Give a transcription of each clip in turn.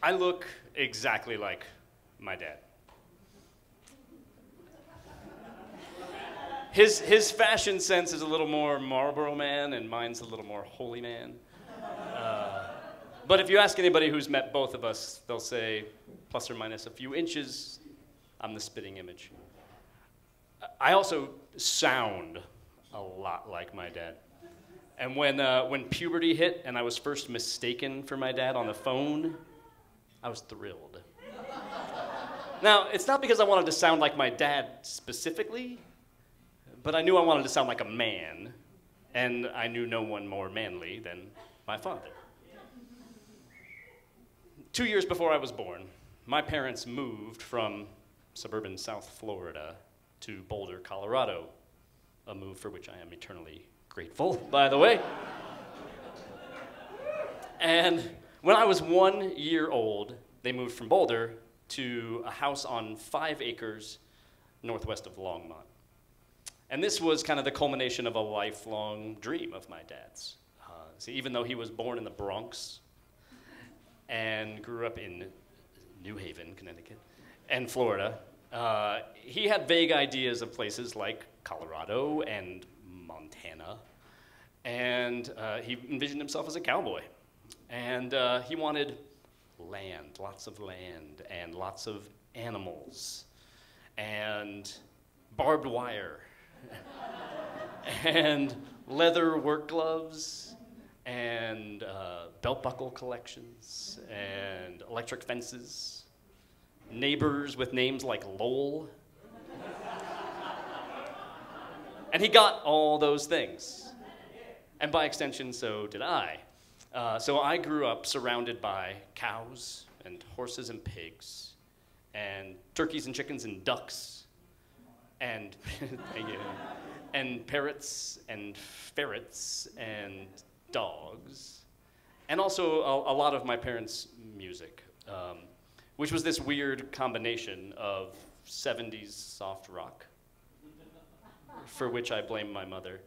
I look exactly like my dad. His fashion sense is a little more Marlboro Man, and mine's a little more Holy Man. But if you ask anybody who's met both of us, they'll say, plus or minus a few inches, I'm the spitting image. I also sound a lot like my dad. And when puberty hit and I was first mistaken for my dad on the phone, I was thrilled. Now, it's not because I wanted to sound like my dad specifically, but I knew I wanted to sound like a man, and I knew no one more manly than my father. 2 years before I was born, my parents moved from suburban South Florida to Boulder, Colorado, a move for which I am eternally grateful, by the way. And when I was 1 year old, they moved from Boulder to a house on 5 acres northwest of Longmont. And this was kind of the culmination of a lifelong dream of my dad's. See, even though he was born in the Bronx and grew up in New Haven, Connecticut, and Florida, he had vague ideas of places like Colorado and Montana, and he envisioned himself as a cowboy. And he wanted land, lots of land, and lots of animals, and barbed wire, and leather work gloves, and belt buckle collections, and electric fences, neighbors with names like Lowell. And he got all those things. And by extension, so did I. So I grew up surrounded by cows and horses and pigs, and turkeys and chickens and ducks, and and parrots and ferrets and dogs, and also a lot of my parents' music, which was this weird combination of 70s soft rock, for which I blame my mother,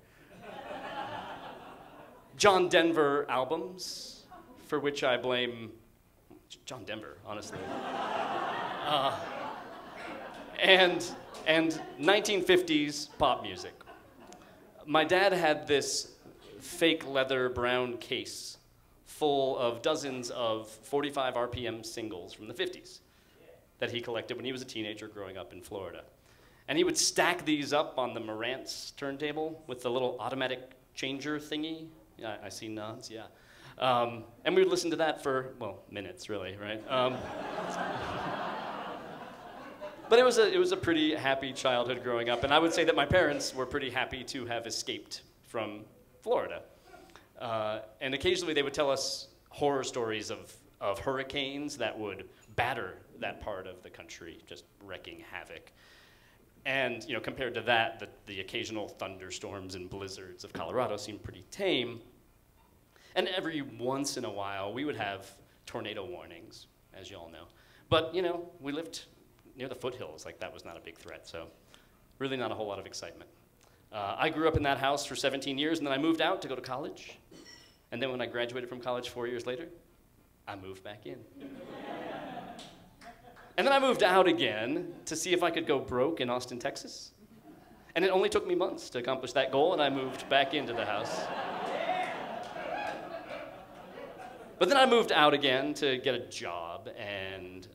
John Denver albums, for which I blame John Denver, honestly, and 1950s pop music. My dad had this fake leather brown case full of dozens of 45 RPM singles from the 50s that he collected when he was a teenager growing up in Florida. And he would stack these up on the Marantz turntable with the little automatic changer thingy. Yeah, I see nods, yeah. And we would listen to that for, well, minutes, really, right? But it was a pretty happy childhood growing up, and I would say that my parents were pretty happy to have escaped from Florida. And occasionally they would tell us horror stories of hurricanes that would batter that part of the country, just wreaking havoc. And you know, compared to that, the occasional thunderstorms and blizzards of Colorado seemed pretty tame. And every once in a while, we would have tornado warnings, as you all know. But you know, we lived near the foothills, like that was not a big threat, so really not a whole lot of excitement. I grew up in that house for 17 years, and then I moved out to go to college. And then when I graduated from college 4 years later, I moved back in. And then I moved out again to see if I could go broke in Austin, Texas. And it only took me months to accomplish that goal, and I moved back into the house. But then I moved out again to get a job and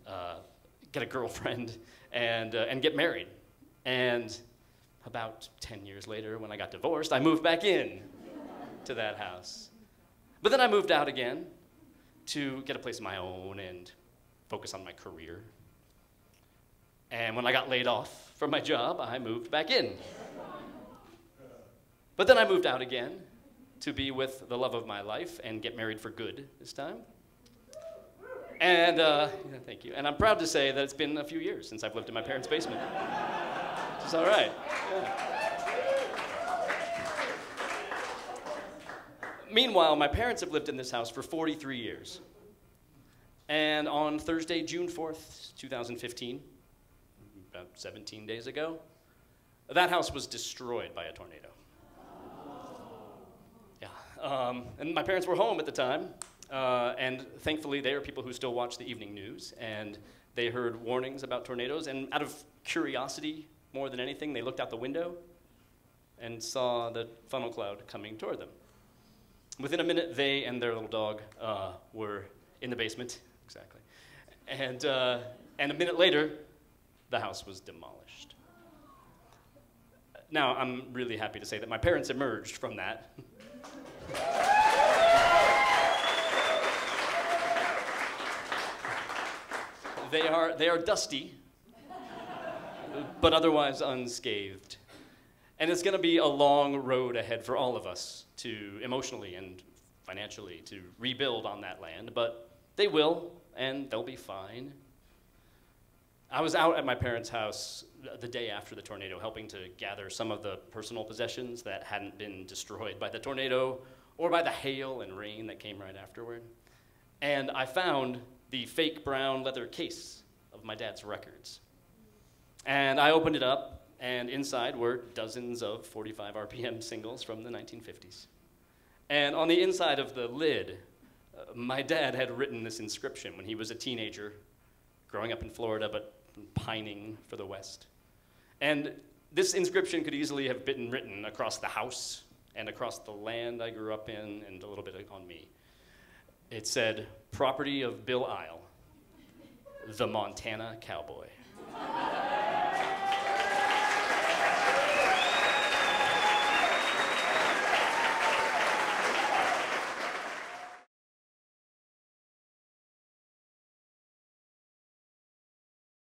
get a girlfriend and get married. And about 10 years later, when I got divorced, I moved back in to that house. But then I moved out again to get a place of my own and focus on my career. And when I got laid off from my job, I moved back in. But then I moved out again to be with the love of my life and get married for good this time. And, thank you. And I'm proud to say that it's been a few years since I've lived in my parents' basement. Which is all right. Yeah. Meanwhile, my parents have lived in this house for 43 years. And on Thursday, June 4th, 2015, about 17 days ago, that house was destroyed by a tornado. Yeah. And my parents were home at the time, And thankfully, they are people who still watch the evening news, and they heard warnings about tornadoes, and out of curiosity, more than anything, they looked out the window and saw the funnel cloud coming toward them. Within a minute, they and their little dog were in the basement, exactly. And a minute later, the house was demolished. Now, I'm really happy to say that my parents emerged from that. They are dusty, but otherwise unscathed. And it's going to be a long road ahead for all of us to emotionally and financially to rebuild on that land, but they will, and they'll be fine. I was out at my parents' house the day after the tornado, helping to gather some of the personal possessions that hadn't been destroyed by the tornado or by the hail and rain that came right afterward. And I found the fake brown leather case of my dad's records. And I opened it up, and inside were dozens of 45 RPM singles from the 1950s. And on the inside of the lid, my dad had written this inscription when he was a teenager, growing up in Florida, but pining for the West. And this inscription could easily have been written across the house and across the land I grew up in and a little bit on me. It said, "Property of Bill Isle, the Montana Cowboy."